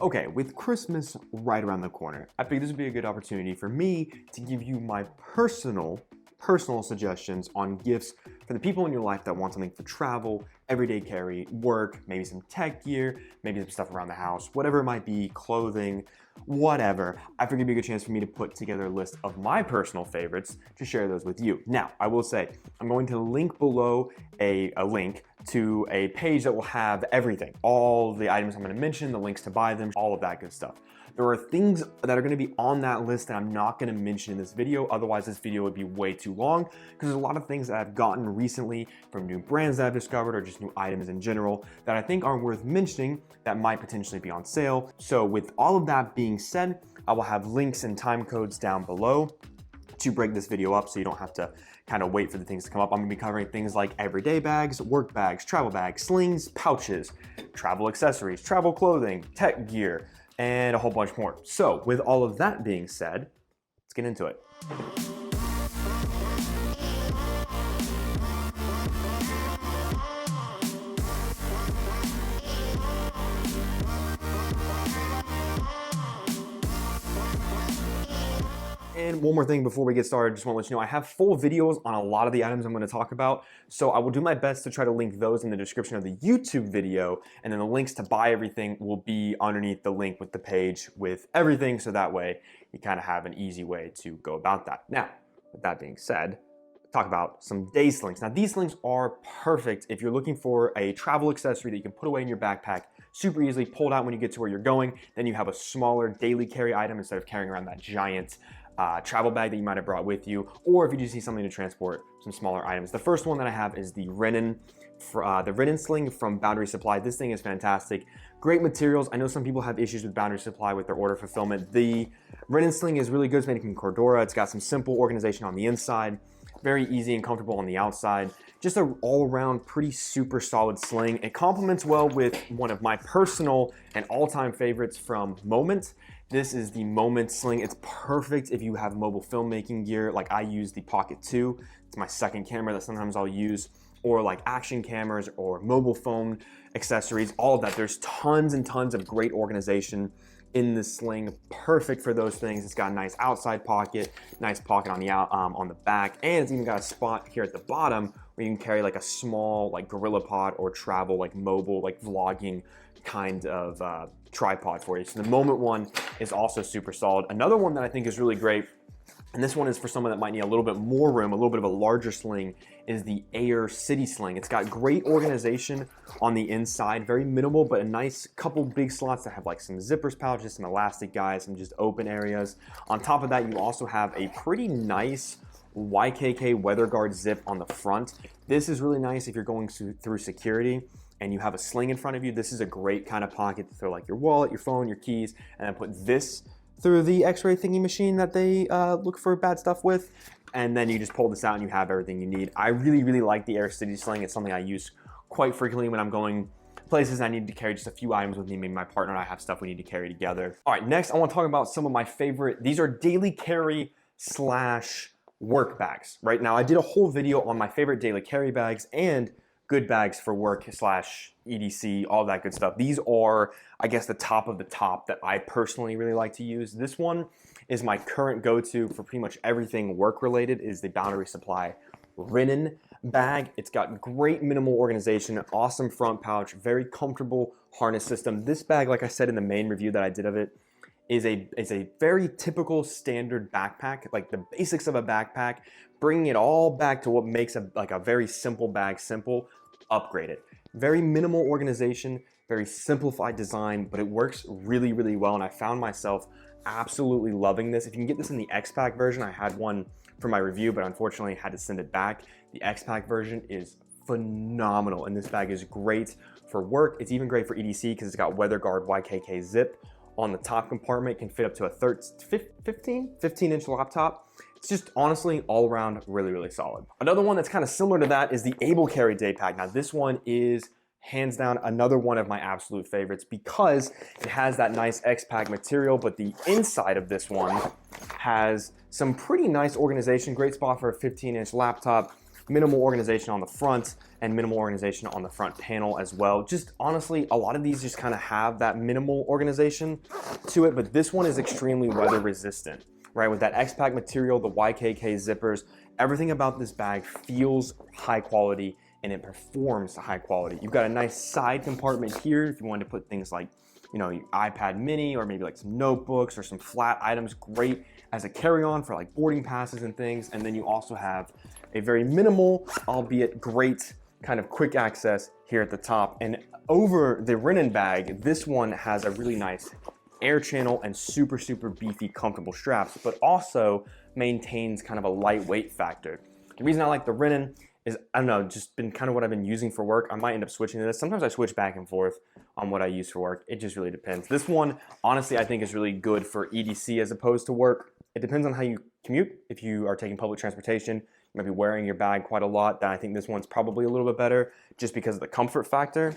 Okay, with Christmas right around the corner, I figured this would be a good opportunity for me to give you my personal suggestions on gifts for the people in your life that want something for travel, everyday carry, work, maybe some tech gear, maybe some stuff around the house, whatever it might be, clothing, whatever. I figured it'd be a good chance for me to put together a list of my personal favorites to share those with you. Now, I will say, I'm going to link below a link to a page that will have everything, all the items I'm going to mention, the links to buy them, all of that good stuff. There are things that are going to be on that list that I'm not going to mention in this video, otherwise this video would be way too long, because there's a lot of things that I've gotten recently from new brands that I've discovered or just new items in general that I think are worth mentioning that might potentially be on sale. So with all of that being said, I will have links and time codes down below to break this video up so you don't have to kind of wait for the things to come up. I'm gonna be covering things like everyday bags, work bags, travel bags, slings, pouches, travel accessories, travel clothing, tech gear, and a whole bunch more. So with all of that being said, let's get into it. And one more thing before we get started, just want to let you know I have full videos on a lot of the items I'm going to talk about, so I will do my best to try to link those in the description of the YouTube video, and then the links to buy everything will be underneath the link with the page with everything, so that way you kind of have an easy way to go about that. Now, with that being said, talk about some day slings. Now, these slings are perfect if you're looking for a travel accessory that you can put away in your backpack super easily, pulled out when you get to where you're going. Then you have a smaller daily carry item instead of carrying around that giant travel bag that you might have brought with you, or if you just need something to transport some smaller items. The first one that I have is the Renin sling from Boundary Supply. This thing is fantastic. Great materials. I know some people have issues with Boundary Supply with their order fulfillment. The Renin sling is really good. It's made from Cordura. It's got some simple organization on the inside, very easy and comfortable on the outside. Just an all-around pretty super solid sling. It complements well with one of my personal and all-time favorites from Moment. This is the Moment sling. It's perfect if you have mobile filmmaking gear. Like I use the Pocket 2. It's my second camera that sometimes I'll use, or like action cameras or mobile phone accessories, all of that. There's tons and tons of great organization in this sling, perfect for those things. It's got a nice outside pocket, nice pocket on the back, and it's even got a spot here at the bottom where you can carry like a small like gorilla pod or travel like mobile like vlogging kind of tripod for you. So the Moment one is also super solid. Another one that I think is really great, and this one is for someone that might need a little bit more room, a little bit of a larger sling, is the Air City Sling. It's got great organization on the inside, very minimal, but a nice couple big slots that have like some zippers pouches, some elastic guys, some just open areas. On top of that, you also have a pretty nice YKK weather guard zip on the front. This is really nice if you're going through security and you have a sling in front of you. This is a great kind of pocket to throw like your wallet, your phone, your keys, and then put this through the x-ray thingy machine that they look for bad stuff with, and then you just pull this out and you have everything you need. I really like the Air City Sling. It's something I use quite frequently when I'm going places I need to carry just a few items with me. Maybe my partner and I have stuff we need to carry together. All right, next I want to talk about some of my favorite, these are daily carry slash work bags. Right now I did a whole video on my favorite daily carry bags and good bags for work slash EDC, all that good stuff. These are, I guess, the top of the top that I personally really like to use. This one is my current go-to for pretty much everything work related, is the Boundary Supply Renin bag. It's got great minimal organization, awesome front pouch, very comfortable harness system. This bag, like I said in the main review that I did of it, is a very typical standard backpack, like the basics of a backpack, bringing it all back to what makes a very simple bag simple, upgraded. Very minimal organization, very simplified design, but it works really well, and I found myself absolutely loving this. If you can get this in the X-Pack version, I had one for my review, but unfortunately had to send it back. The X-Pack version is phenomenal, and this bag is great for work. It's even great for EDC because it's got weather guard YKK zip on the top compartment. It can fit up to a 15-inch laptop. It's just honestly all around really solid. Another one that's kind of similar to that is the Able Carry Day Pack. Now this one is hands down another one of my absolute favorites because it has that nice X-Pack material, but the inside of this one has some pretty nice organization, great spot for a 15-inch laptop, minimal organization on the front and minimal organization on the front panel as well. Just honestly, a lot of these just kind of have that minimal organization to it, but this one is extremely weather resistant, right? With that X-Pack material, the YKK zippers, everything about this bag feels high quality and it performs high quality. You've got a nice side compartment here if you want to put things like, you know, your iPad mini or maybe like some notebooks or some flat items, great as a carry-on for like boarding passes and things. And then you also have a very minimal, albeit great kind of quick access here at the top. And over the Renan bag, this one has a really nice air channel and super, super beefy, comfortable straps, but also maintains kind of a lightweight factor. The reason I like the Renan is, I don't know, just been kind of what I've been using for work. I might end up switching to this. Sometimes I switch back and forth on what I use for work. It just really depends. This one, honestly, I think is really good for EDC as opposed to work. It depends on how you commute. If you are taking public transportation, you might be wearing your bag quite a lot. Then I think this one's probably a little bit better just because of the comfort factor.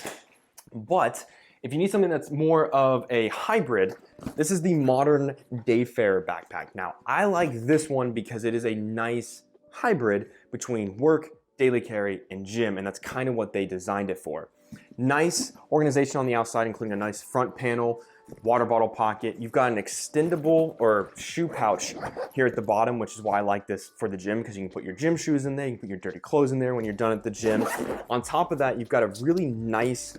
But if you need something that's more of a hybrid, this is the Modern Dayfare backpack. Now, I like this one because it is a nice hybrid between work, daily carry, and gym, and that's kind of what they designed it for. Nice organization on the outside, including a nice front panel, water bottle pocket. You've got an extendable or shoe pouch here at the bottom, which is why I like this for the gym, because you can put your gym shoes in there, you can put your dirty clothes in there when you're done at the gym. On top of that, you've got a really nice,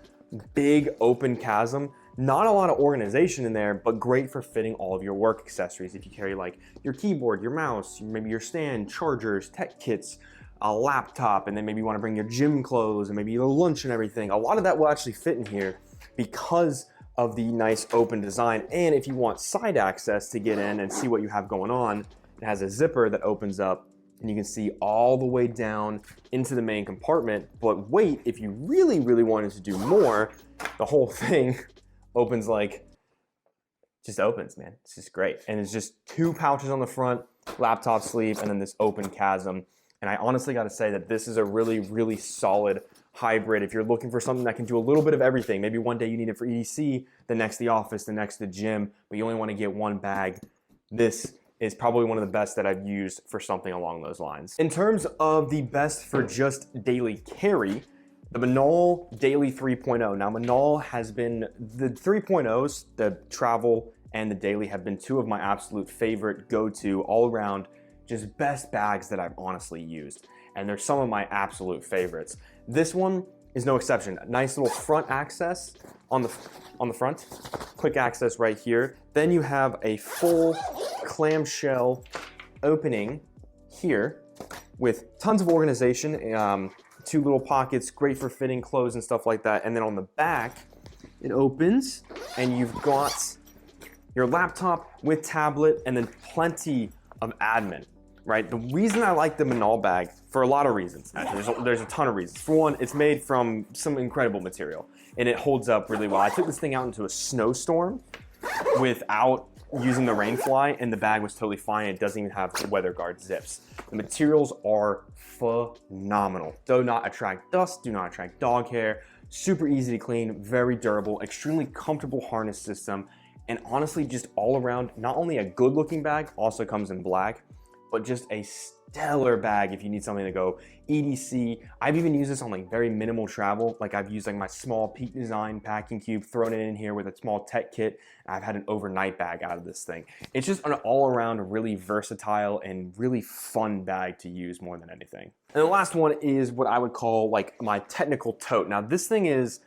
big open chasm. Not a lot of organization in there, but great for fitting all of your work accessories. If you carry like your keyboard, your mouse, maybe your stand, chargers, tech kits, a laptop, and then maybe you want to bring your gym clothes and maybe your lunch and everything. A lot of that will actually fit in here because of the nice open design. And if you want side access to get in and see what you have going on, it has a zipper that opens up and you can see all the way down into the main compartment. But wait, if you really, really wanted to do more, the whole thing opens like, just opens, man. It's just great. And it's just two pouches on the front, laptop sleeve, and then this open chasm. And I honestly got to say that this is a really, really solid hybrid. If you're looking for something that can do a little bit of everything, maybe one day you need it for EDC, the next the office, the next the gym, but you only want to get one bag, this is probably one of the best that I've used for something along those lines. In terms of the best for just daily carry, the Manal Daily 3.0. Now Manal has been, the 3.0s, the travel and the daily have been two of my absolute favorite go-to all around just best bags that I've honestly used. And they're some of my absolute favorites. This one is no exception. Nice little front access on the front, quick access right here. Then you have a full clamshell opening here with tons of organization, two little pockets, great for fitting clothes and stuff like that. And then on the back, it opens and you've got your laptop with tablet and then plenty of admin. Right? The reason I like the Manal bag, for a lot of reasons, actually, there's a ton of reasons. For one, it's made from some incredible material and it holds up really well. I took this thing out into a snowstorm without using the rain fly and the bag was totally fine. It doesn't even have the weather guard zips. The materials are phenomenal. Do not attract dust, do not attract dog hair, super easy to clean, very durable, extremely comfortable harness system, and honestly just all around, not only a good looking bag, also comes in black, but just a stellar bag if you need something to go EDC. I've even used this on like very minimal travel. Like I've used like my small Peak Design packing cube, thrown it in here with a small tech kit. I've had an overnight bag out of this thing. It's just an all around really versatile and really fun bag to use more than anything. And the last one is what I would call like my technical tote. Now this thing is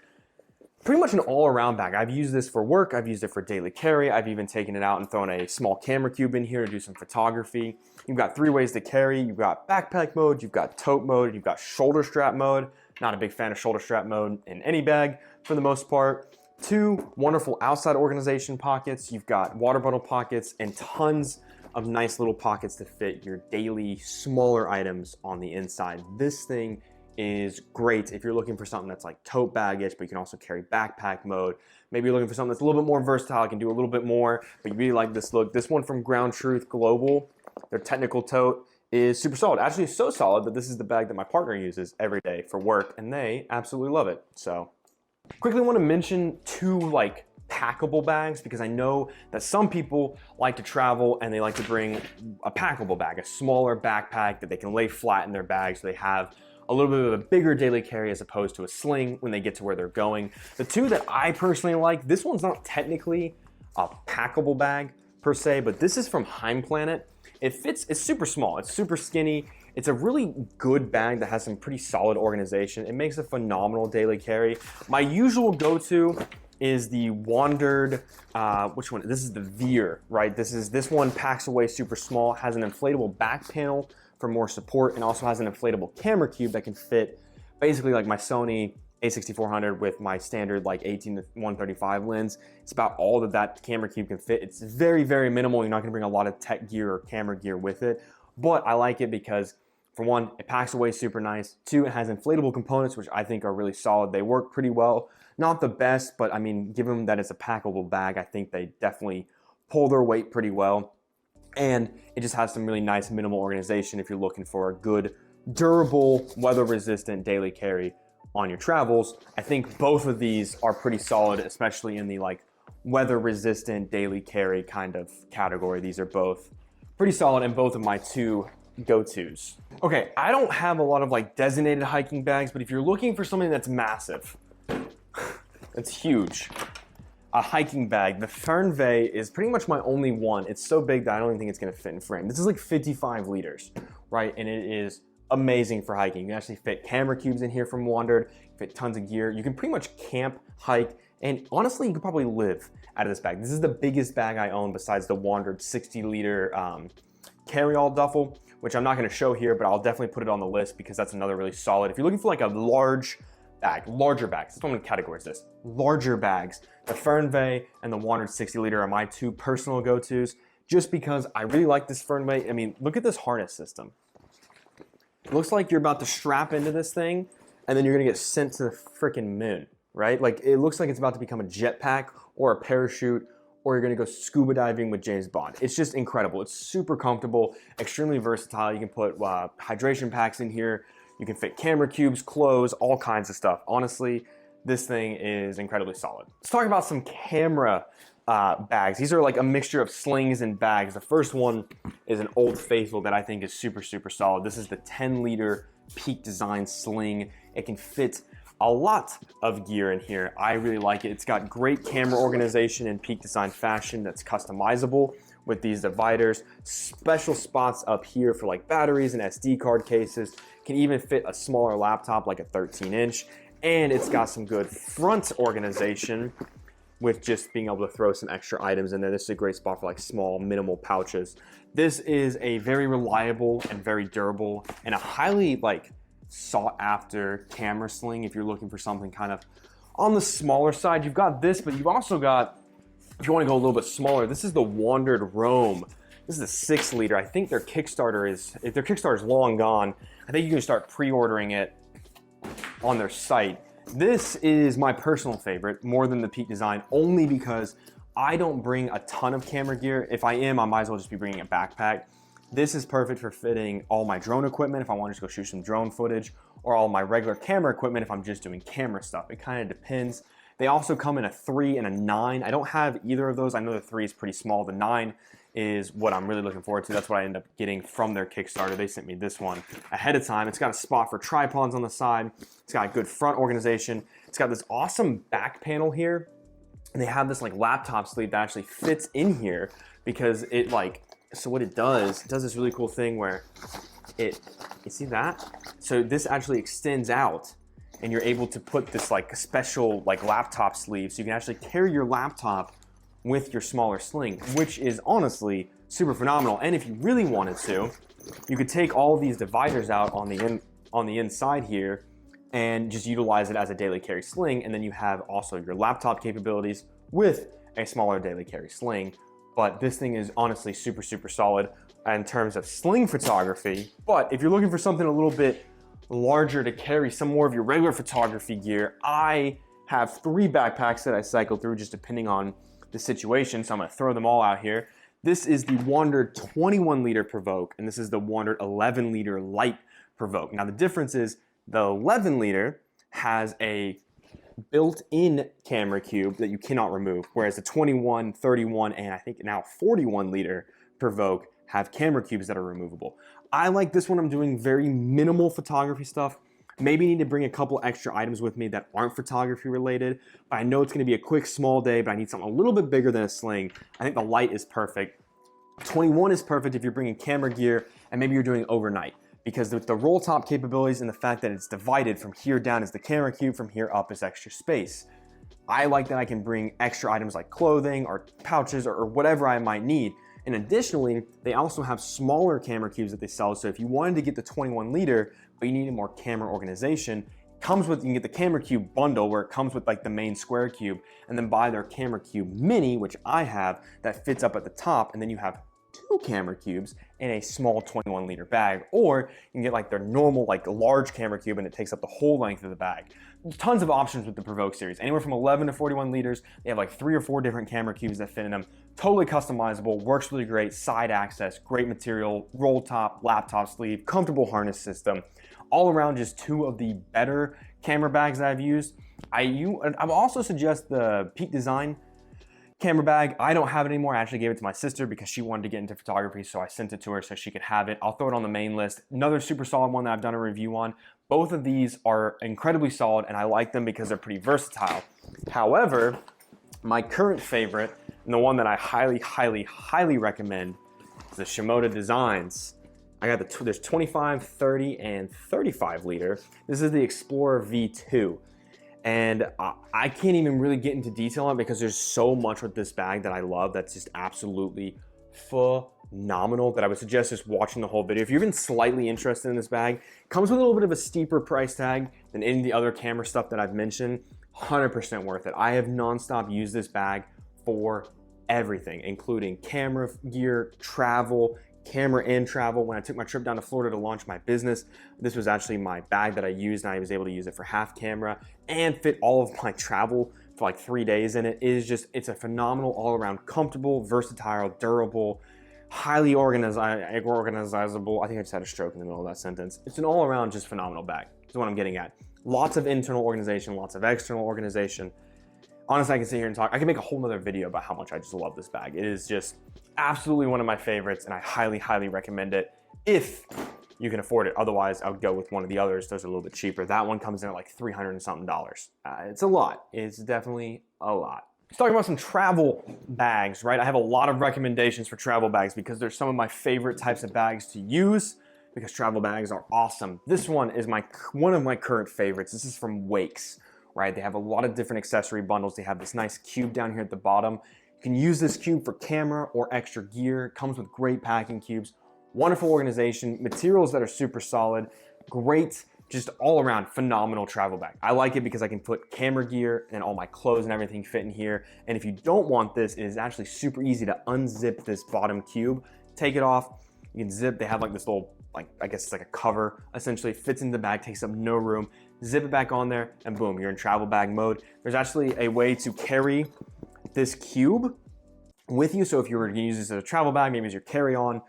pretty much an all-around bag. I've used this for work, I've used it for daily carry, I've even taken it out and thrown a small camera cube in here to do some photography. You've got three ways to carry. You've got backpack mode, you've got tote mode, you've got shoulder strap mode. Not a big fan of shoulder strap mode in any bag for the most part. Two wonderful outside organization pockets. You've got water bottle pockets and tons of nice little pockets to fit your daily smaller items on the inside. This thing is great if you're looking for something that's like tote baggage, but you can also carry backpack mode. Maybe you're looking for something that's a little bit more versatile, can do a little bit more, but you really like this look. This one from Ground Truth Global, their technical tote, is super solid. Actually, it's so solid that this is the bag that my partner uses every day for work, and they absolutely love it. So, quickly want to mention two like packable bags because I know that some people like to travel and they like to bring a packable bag, a smaller backpack that they can lay flat in their bag so they have a little bit of a bigger daily carry as opposed to a sling when they get to where they're going. The two that I personally like, this one's not technically a packable bag per se, but this is from Heim Planet. It fits, it's super small, it's super skinny. It's a really good bag that has some pretty solid organization. It makes a phenomenal daily carry. My usual go-to is the Wandered, which one? This is the Veer, right? This one packs away super small, has an inflatable back panel for more support, and also has an inflatable camera cube that can fit basically like my Sony a6400 with my standard like 18-135 lens. It's about all that camera cube can fit. It's very, very minimal. You're not gonna bring a lot of tech gear or camera gear with it, but I like it because for one, it packs away super nice. Two, it has inflatable components, which I think are really solid. They work pretty well. Not the best, but I mean, given that it's a packable bag, I think they definitely pull their weight pretty well. And it just has some really nice minimal organization if you're looking for a good, durable, weather-resistant daily carry on your travels. I think both of these are pretty solid, especially in the like weather-resistant daily carry kind of category. These are both pretty solid and both of my two go-tos. Okay, I don't have a lot of like designated hiking bags, but if you're looking for something that's massive, that's huge, a hiking bag, the Fernweh is pretty much my only one. It's so big that I don't even think it's gonna fit in frame. This is like 55 liters, right? And it is amazing for hiking. You can actually fit camera cubes in here from Wandered, fit tons of gear. You can pretty much camp, hike, and honestly, you could probably live out of this bag. This is the biggest bag I own besides the Wandered 60-liter carry-all duffel, which I'm not gonna show here, but I'll definitely put it on the list because that's another really solid. If you're looking for like a large bag, larger bags, that's what I'm gonna categorize this. Larger bags, the Fernweh and the Wandered 60-liter are my two personal go-tos, just because I really like this Fernweh. I mean, look at this harness system. It looks like you're about to strap into this thing and then you're gonna get sent to the freaking moon, right? Like it looks like it's about to become a jetpack or a parachute, or you're gonna go scuba diving with James Bond. It's just incredible. It's super comfortable, extremely versatile. You can put hydration packs in here. You can fit camera cubes, clothes, all kinds of stuff. Honestly, this thing is incredibly solid. Let's talk about some camera bags. These are like a mixture of slings and bags. The first one is an Old Faithful that I think is super, super solid. This is the 10-liter Peak Design Sling. It can fit a lot of gear in here. I really like it. It's got great camera organization in Peak Design fashion that's customizable with these dividers, special spots up here for like batteries and SD card cases. Can even fit a smaller laptop like a 13-inch, and it's got some good front organization with just being able to throw some extra items in there. This is a great spot for like small, minimal pouches. This is a very reliable and very durable and a highly like sought after camera sling if you're looking for something kind of on the smaller side. You've got this, but you've also got, if you want to go a little bit smaller, this is the Wandered Roam. This is a 6-liter. I think their Kickstarter is long gone. I think you can start pre-ordering it on their site. This is my personal favorite more than the Peak Design, only because I don't bring a ton of camera gear. If I am, I might as well just be bringing a backpack. This is perfect for fitting all my drone equipment if I want to just go shoot some drone footage, or all my regular camera equipment if I'm just doing camera stuff. It kind of depends. They also come in a 3 and a 9. I don't have either of those. I know the 3 is pretty small. The 9 is what I'm really looking forward to. That's what I end up getting from their Kickstarter. They sent me this one ahead of time. It's got a spot for tripods on the side. It's got a good front organization. It's got this awesome back panel here. And they have this like laptop sleeve that actually fits in here because it like, so what it does this really cool thing where you see that? So this actually extends out and you're able to put this like special like laptop sleeve so you can actually carry your laptop with your smaller sling, which is honestly super phenomenal. And if you really wanted to, you could take all of these dividers out on the inside here and just utilize it as a daily carry sling, and then you have also your laptop capabilities with a smaller daily carry sling. But this thing is honestly super, super solid in terms of sling photography. But if you're looking for something a little bit larger to carry some more of your regular photography gear, I have 3 backpacks that I cycle through just depending on the situation, so I'm gonna throw them all out here. This is the Wandered 21-liter Provoke, and this is the Wandered 11-liter Light Provoke. Now the difference is the 11-liter has a built-in camera cube that you cannot remove, whereas the 21, 31, and I think now 41 liter Provoke have camera cubes that are removable. I like this one. I'm doing very minimal photography stuff. Maybe need to bring a couple extra items with me that aren't photography related, but I know it's gonna be a quick, small day, but I need something a little bit bigger than a sling. I think the light is perfect. 21 is perfect if you're bringing camera gear and maybe you're doing overnight, because with the roll top capabilities and the fact that it's divided from here down is the camera cube, from here up is extra space. I like that I can bring extra items like clothing or pouches or whatever I might need. And additionally, they also have smaller camera cubes that they sell. So if you wanted to get the 21 liter, but you needed more camera organization, comes with, you can get the camera cube bundle where it comes with like the main square cube, and then buy their camera cube mini, which I have, that fits up at the top, and then you have 2 camera cubes in a small 21 liter bag. Or you can get like their normal like large camera cube and it takes up the whole length of the bag. Tons of options with the Provoke series, anywhere from 11 to 41 liters. They have like 3 or 4 different camera cubes that fit in them. Totally customizable, works really great, side access, great material, roll top, laptop sleeve, comfortable harness system. All around, just 2 of the better camera bags that I've used. I would also suggest the Peak Design camera bag. I don't have it anymore. I actually gave it to my sister because she wanted to get into photography, so I sent it to her so she could have it. I'll throw it on the main list. Another super solid one that I've done a review on. Both of these are incredibly solid and I like them because they're pretty versatile. However, my current favorite, and the one that I highly recommend, is the Shimoda Designs. I got there's 25, 30, and 35 liter. This is the Explorer V2. And I can't even really get into detail on it because there's so much with this bag that I love that's just absolutely phenomenal, that I would suggest just watching the whole video. If you're even slightly interested in this bag, it comes with a little bit of a steeper price tag than any of the other camera stuff that I've mentioned. 100% worth it. I have nonstop used this bag for everything, including camera gear, travel, camera and travel. When I took my trip down to Florida to launch my business, this was actually my bag that I used, and I was able to use it for half camera and fit all of my travel for like 3 days in it. It is just, it's a phenomenal, all around comfortable, versatile, durable, highly organizable. I think I just had a stroke in the middle of that sentence. It's an all around just phenomenal bag. That's what I'm getting at. Lots of internal organization, lots of external organization. Honestly, I can sit here and talk. I can make a whole nother video about how much I just love this bag. It is just absolutely one of my favorites, and I highly recommend it if you can afford it. Otherwise, I would go with one of the others. Those are a little bit cheaper. That one comes in at like $300 and something. It's a lot. It's definitely a lot. Let's talk about some travel bags, right? I have a lot of recommendations for travel bags because they're some of my favorite types of bags to use, because travel bags are awesome. This one is one of my current favorites. This is from Wakes, right? They have a lot of different accessory bundles. They have this nice cube down here at the bottom. You can use this cube for camera or extra gear. It comes with great packing cubes, wonderful organization, materials that are super solid, great, just all around phenomenal travel bag. I like it because I can put camera gear and all my clothes and everything fit in here. And if you don't want this, it is actually super easy to unzip this bottom cube, take it off. You can zip, they have like this little, like, I guess it's like a cover, essentially fits in the bag, takes up no room. Zip it back on there and boom, you're in travel bag mode. There's actually a way to carry this cube with you. So if you were to use this as a travel bag, maybe as your carry-on,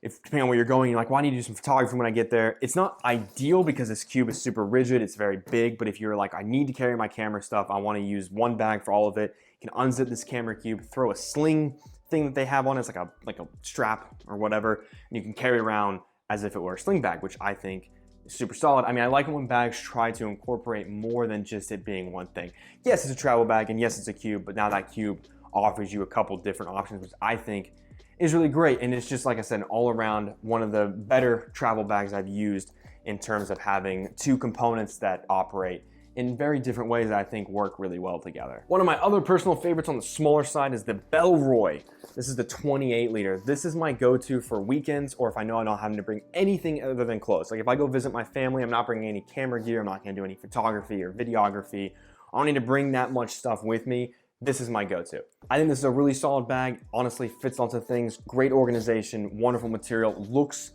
if depending on where you're going, you're like, well, I need to do some photography when I get there. It's not ideal because this cube is super rigid, it's very big, but if you're like, I need to carry my camera stuff, I wanna use one bag for all of it, you can unzip this camera cube, throw a sling thing that they have on it, it's like a strap or whatever, and you can carry it around as if it were a sling bag, which I think is super solid. I mean, I like it when bags try to incorporate more than just it being one thing. Yes, it's a travel bag, and yes, it's a cube, but now that cube offers you a couple different options, which I think is really great. And it's just, like I said, all around one of the better travel bags I've used in terms of having 2 components that operate in very different ways that I think work really well together. One of my other personal favorites on the smaller side is the Bellroy. This is the 28 liter. This is my go-to for weekends, or if I know I'm not having to bring anything other than clothes. Like if I go visit my family, I'm not bringing any camera gear, I'm not gonna do any photography or videography. I don't need to bring that much stuff with me. This is my go-to. I think this is a really solid bag. Honestly, fits lots of things. Great organization, wonderful material, looks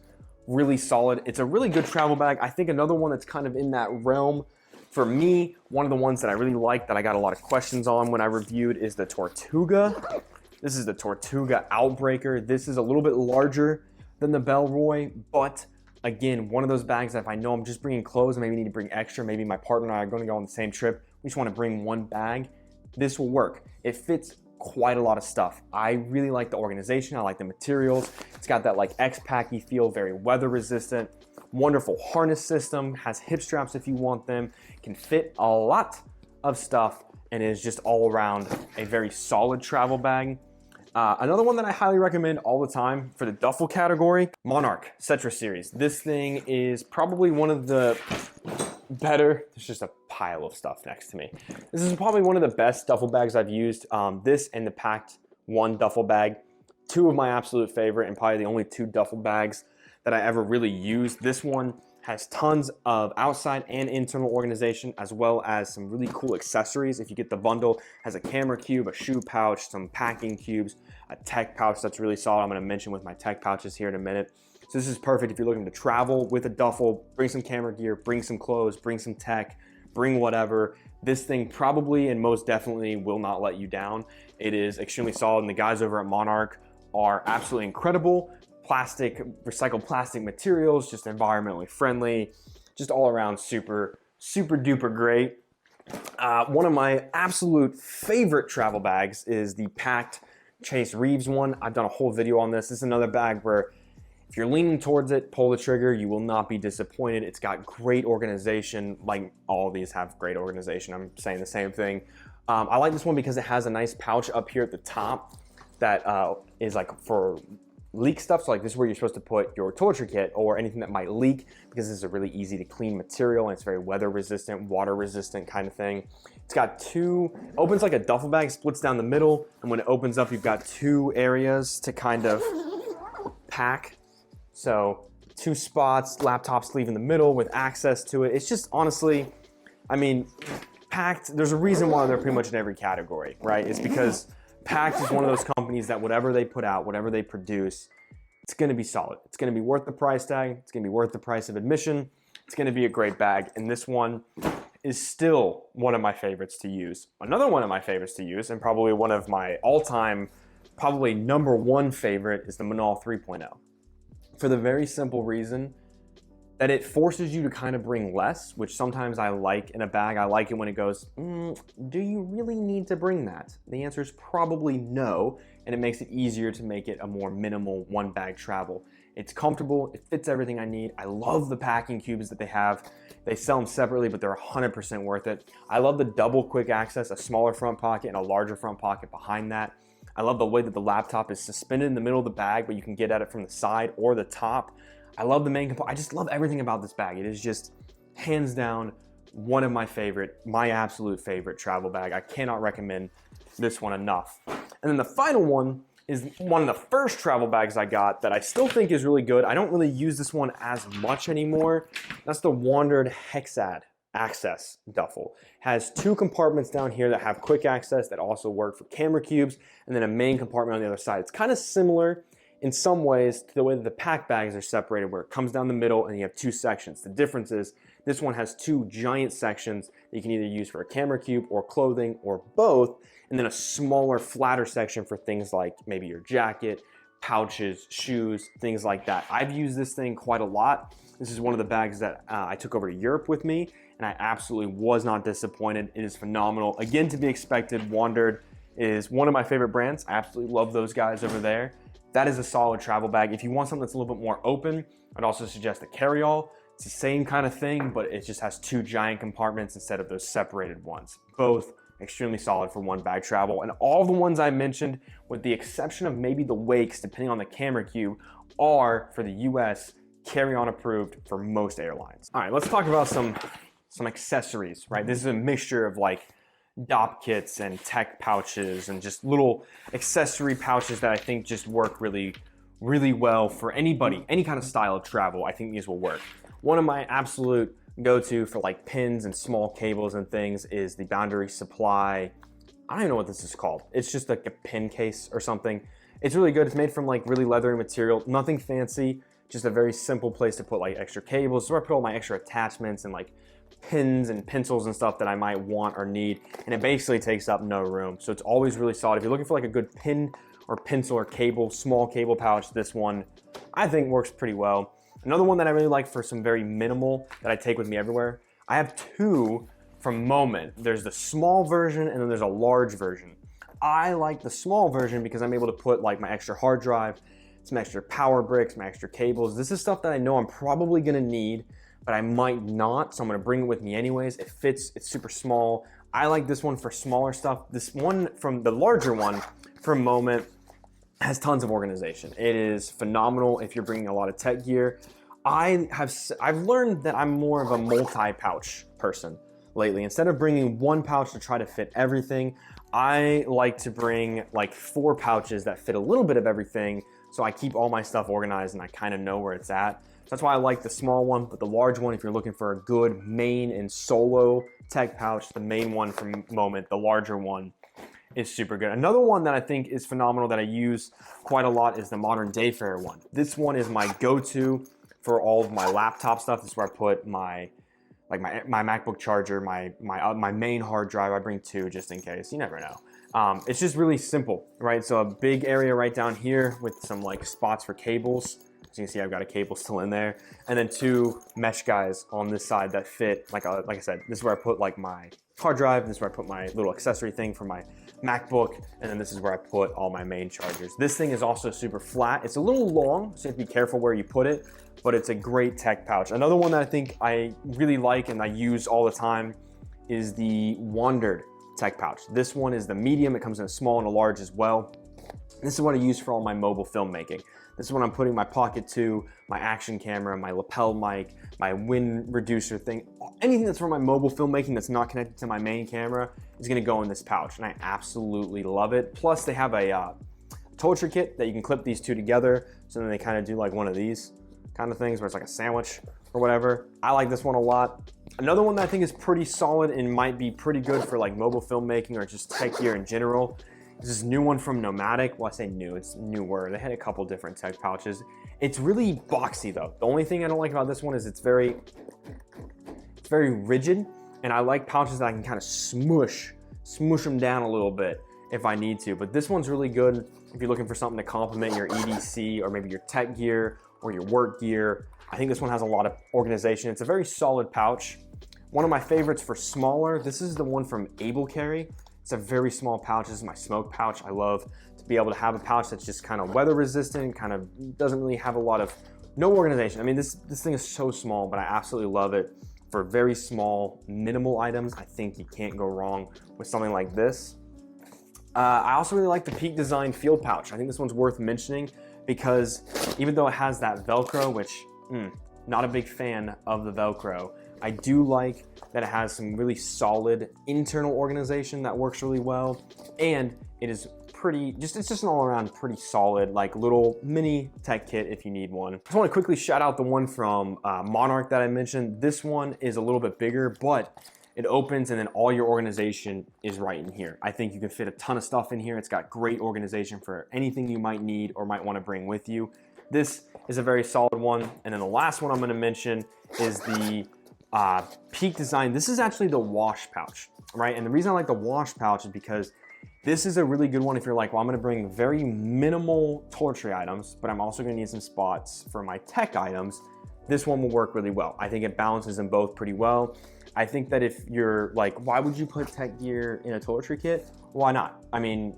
really solid. It's a really good travel bag. I think another one that's kind of in that realm, for me, one of the ones that I really like that I got a lot of questions on when I reviewed is the Tortuga. This is the Tortuga Outbreaker. This is a little bit larger than the Bellroy, but again, one of those bags that if I know I'm just bringing clothes and maybe need to bring extra, maybe my partner and I are going to go on the same trip, we just want to bring one bag, this will work. It fits quite a lot of stuff. I really like the organization. I like the materials. It's got that like X-Packy feel, very weather resistant. Wonderful harness system, has hip straps if you want them, can fit a lot of stuff, and is just all around a very solid travel bag. Another one that I highly recommend all the time for the duffel category, Monarch Cetra series. This thing is probably one of the better, there's just a pile of stuff next to me. This is probably one of the best duffel bags I've used. This and the Packed One duffel bag, two of my absolute favorite and probably the only two duffel bags that I ever really used. This one has tons of outside and internal organization, as well as some really cool accessories. If you get the bundle, it has a camera cube, a shoe pouch, some packing cubes, a tech pouch that's really solid. I'm gonna mention with my tech pouches here in a minute. So this is perfect if you're looking to travel with a duffel, bring some camera gear, bring some clothes, bring some tech, bring whatever. This thing probably and most definitely will not let you down. It is extremely solid, and the guys over at Monarch are absolutely incredible. Recycled plastic materials, just environmentally friendly, just all around super duper great. One of my absolute favorite travel bags is the Packed Chase Reeves one. I've done a whole video on this. This is another bag where if you're leaning towards it, pull the trigger, you will not be disappointed. It's got great organization, like all of these have great organization. I'm saying the same thing. I like this one because it has a nice pouch up here at the top that is like for leak stuff. So like this is where you're supposed to put your toiletry kit or anything that might leak, because this is a really easy to clean material and it's very weather resistant, water resistant kind of thing. It's got opens like a duffel bag, splits down the middle, and when it opens up, you've got two areas to kind of pack. So 2 spots, laptop sleeve in the middle with access to it. It's just honestly, I mean, Packed, there's a reason why they're pretty much in every category, right? It's because Packed is one of those companies that whatever they put out, whatever they produce, it's gonna be solid. It's gonna be worth the price tag. It's gonna be worth the price of admission. It's gonna be a great bag. And this one is still one of my favorites to use. Another one of my favorites to use, and probably one of my all-time, probably #1 favorite, is the Manal 3.0. For the very simple reason that it forces you to kind of bring less, which sometimes I like in a bag. I like it when it goes, do you really need to bring that? The answer is probably no, and it makes it easier to make it a more minimal one bag travel. It's comfortable, it fits everything I need. I love the packing cubes that they have. They sell them separately, but they're 100% worth it. I love the double quick access, a smaller front pocket and a larger front pocket behind that. I love the way that the laptop is suspended in the middle of the bag, but you can get at it from the side or the top. I love the main component. I just love everything about this bag. It is just hands down one of my absolute favorite travel bag. I cannot recommend this one enough. And then the final one is one of the first travel bags I got that I still think is really good. I don't really use this one as much anymore. That's the Wandered Hexad Access duffel. Has 2 compartments down here that have quick access that also work for camera cubes, and then a main compartment on the other side. It's kind of similar in some ways to the way that the pack bags are separated, where it comes down the middle and you have 2 sections. The difference is this one has 2 giant sections that you can either use for a camera cube or clothing or both, and then a smaller, flatter section for things like maybe your jacket, pouches, shoes, things like that. I've used this thing quite a lot. This is one of the bags that I took over to Europe with me, and I absolutely was not disappointed. It is phenomenal. Again, to be expected, Wandered is one of my favorite brands. I absolutely love those guys over there. That is a solid travel bag. If you want something that's a little bit more open, I'd also suggest a carry-all. It's the same kind of thing, but it just has 2 giant compartments instead of those separated ones. Both extremely solid for one bag travel. And all the ones I mentioned, with the exception of maybe the Wakes, depending on the camera cube, are for the US carry-on approved for most airlines. All right, let's talk about some accessories, right? This is a mixture of like DOP kits and tech pouches and just little accessory pouches that I think just work really, really well for anybody, any kind of style of travel. I think these will work. One of my absolute go-to for like pins and small cables and things is the Boundary Supply. I don't even know what this is called. It's just like a pin case or something. It's really good. It's made from like really leathery material, nothing fancy, just a very simple place to put like extra cables. So I put all my extra attachments and like pins and pencils and stuff that I might want or need, and it basically takes up no room. So it's always really solid. If you're looking for like a good pin or pencil or cable, small cable pouch, this one I think works pretty well. Another one that I really like for some very minimal that I take with me everywhere, I have 2 from Moment. There's the small version and then there's a large version. I like the small version because I'm able to put like my extra hard drive, some extra power bricks, my extra cables. This is stuff that I know I'm probably gonna need, but I might not, so I'm gonna bring it with me anyways. It fits, it's super small. I like this one for smaller stuff. This one from the larger one from Moment has tons of organization. It is phenomenal if you're bringing a lot of tech gear. I've learned that I'm more of a multi-pouch person lately. Instead of bringing one pouch to try to fit everything, I like to bring like 4 pouches that fit a little bit of everything, so I keep all my stuff organized and I kind of know where it's at. So that's why I like the small one, but the large one, if you're looking for a good main and solo tech pouch, the main one from Moment, the larger one, is super good. Another one that I think is phenomenal that I use quite a lot is the Modern Dayfarer one. This one is my go-to for all of my laptop stuff. This is where I put my MacBook charger, my main hard drive. I bring 2 just in case, you never know. It's just really simple, right? So a big area right down here with some like spots for cables. As you can see, I've got a cable still in there. And then 2 mesh guys on this side that fit, like I said, this is where I put like my hard drive. This is where I put my little accessory thing for my MacBook. And then this is where I put all my main chargers. This thing is also super flat. It's a little long, so you have to be careful where you put it, but it's a great tech pouch. Another one that I think I really like and I use all the time is the Wandered tech pouch. This one is the medium. It comes in a small and a large as well. This is what I use for all my mobile filmmaking. This is when I'm putting my Pocket 2, my action camera, my lapel mic, my wind reducer thing. Anything that's for my mobile filmmaking that's not connected to my main camera is gonna go in this pouch, and I absolutely love it. Plus they have a toiletry kit that you can clip these 2 together, so then they kind of do like one of these kind of things where it's like a sandwich or whatever. I like this one a lot. Another one that I think is pretty solid and might be pretty good for like mobile filmmaking or just tech gear in general. This new one from Nomadic. Well, I say new, it's newer. They had a couple different tech pouches. It's really boxy though. The only thing I don't like about this one is it's very rigid, and I like pouches that I can kind of smoosh them down a little bit if I need to. But this one's really good if you're looking for something to complement your EDC or maybe your tech gear or your work gear. I think this one has a lot of organization. It's a very solid pouch. One of my favorites for smaller, this is the one from Able Carry. It's a very small pouch. This is my smoke pouch. I love to be able to have a pouch that's just kind of weather resistant, kind of doesn't really have a lot of, no organization. I mean, this thing is so small, but I absolutely love it. For very small, minimal items, I think you can't go wrong with something like this. I also really like the Peak Design Field Pouch. I think this one's worth mentioning because even though it has that Velcro, which, not a big fan of the Velcro, I do like that it has some really solid internal organization that works really well, and it is it's just an all around pretty solid, like little mini tech kit if you need one. I just want to quickly shout out the one from Monarch that I mentioned. This one is a little bit bigger, but it opens and then all your organization is right in here. I think you can fit a ton of stuff in here. It's got great organization for anything you might need or might want to bring with you. This is a very solid one. And then the last one I'm going to mention is the Peak Design. This is actually the wash pouch, right? And the reason I like the wash pouch is because this is a really good one if you're like, well, I'm gonna bring very minimal toiletry items, but I'm also gonna need some spots for my tech items. This one will work really well. I think it balances them both pretty well. I think that if you're like, why would you put tech gear in a toiletry kit? Why not? I mean,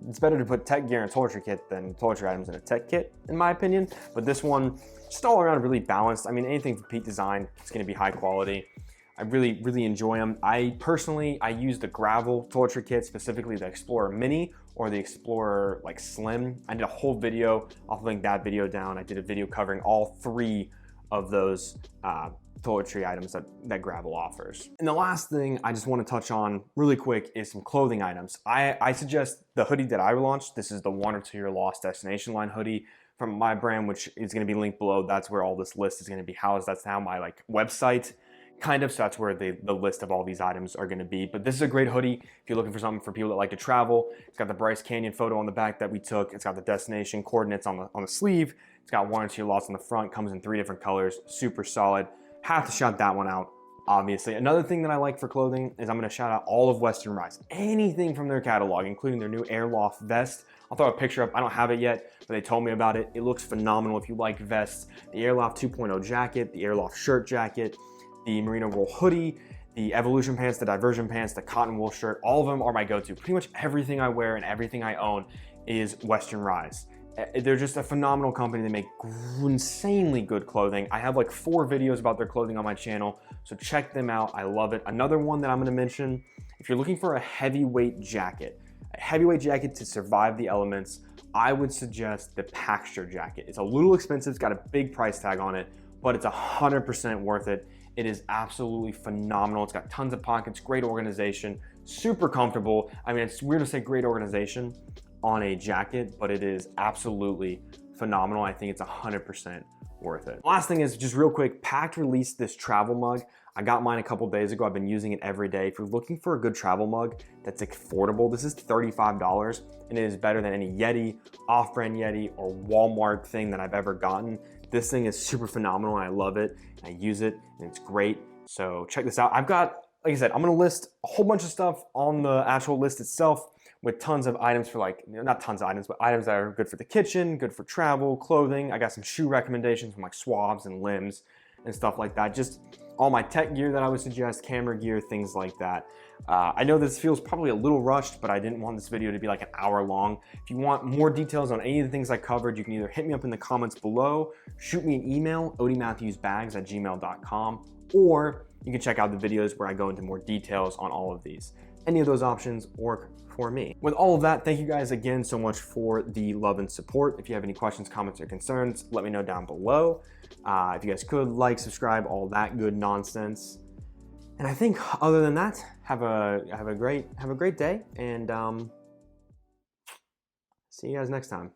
it's better to put tech gear in a toiletry kit than toiletry items in a tech kit, in my opinion. But this one, just all around really balanced. I mean, anything for Peak Design, it's gonna be high quality. I really, really enjoy them. I use the gravel toiletry kit, specifically the Explorer Mini or the Explorer like Slim. I did a whole video, I'll link that video down. I did a video covering all 3 of those toiletry items that gravel offers. And the last thing I just want to touch on really quick is some clothing items. I suggest the hoodie that I launched. This is the Wander to Your Lost Destination line hoodie from my brand, which is going to be linked below. That's where all this list is going to be housed. That's now my like website. Kind of, so that's where the list of all these items are gonna be. But this is a great hoodie if you're looking for something for people that like to travel. It's got the Bryce Canyon photo on the back that we took. It's got the destination coordinates on the sleeve. It's got Wander to Your Lost on the front. Comes in 3 different colors, super solid. Have to shout that one out, obviously. Another thing that I like for clothing is I'm gonna shout out all of Western Rise. Anything from their catalog, including their new Airloft vest. I'll throw a picture up. I don't have it yet, but they told me about it. It looks phenomenal if you like vests. The Airloft 2.0 jacket, the Airloft shirt jacket, the Merino Roll hoodie, the Evolution pants, the Diversion pants, the cotton wool shirt, all of them are my go-to. Pretty much everything I wear and everything I own is Western Rise. They're just a phenomenal company. They make insanely good clothing. I have like 4 videos about their clothing on my channel, so check them out. I love it. Another one that I'm gonna mention, if you're looking for a heavyweight jacket to survive the elements, I would suggest the Packable jacket. It's a little expensive, it's got a big price tag on it, but it's 100% worth it. It is absolutely phenomenal. It's got tons of pockets, great organization, super comfortable. I mean, it's weird to say great organization on a jacket, but it is absolutely phenomenal. I think it's 100% worth it. Last thing is just real quick, Pact released this travel mug. I got mine a couple days ago. I've been using it every day. If you're looking for a good travel mug that's affordable, this is $35 and it is better than any Yeti, off-brand Yeti, or Walmart thing that I've ever gotten. This thing is super phenomenal and I love it. I use it and it's great. So check this out. I've got, like I said, I'm gonna list a whole bunch of stuff on the actual list itself with tons of items for like, not tons of items, but items that are good for the kitchen, good for travel, clothing. I got some shoe recommendations from like Swabs and Limbs and stuff like that. Just all my tech gear that I would suggest, camera gear, things like that. I know this feels probably a little rushed, but I didn't want this video to be like an hour long. If you want more details on any of the things I covered, you can either hit me up in the comments below, shoot me an email, odiematthewsbags@gmail.com, or you can check out the videos where I go into more details on all of these. Any of those options work for me. With all of that, thank you guys again so much for the love and support. If you have any questions, comments, or concerns, let me know down below. If you guys could like, subscribe, all that good nonsense. And I think other than that, have a great day, and see you guys next time.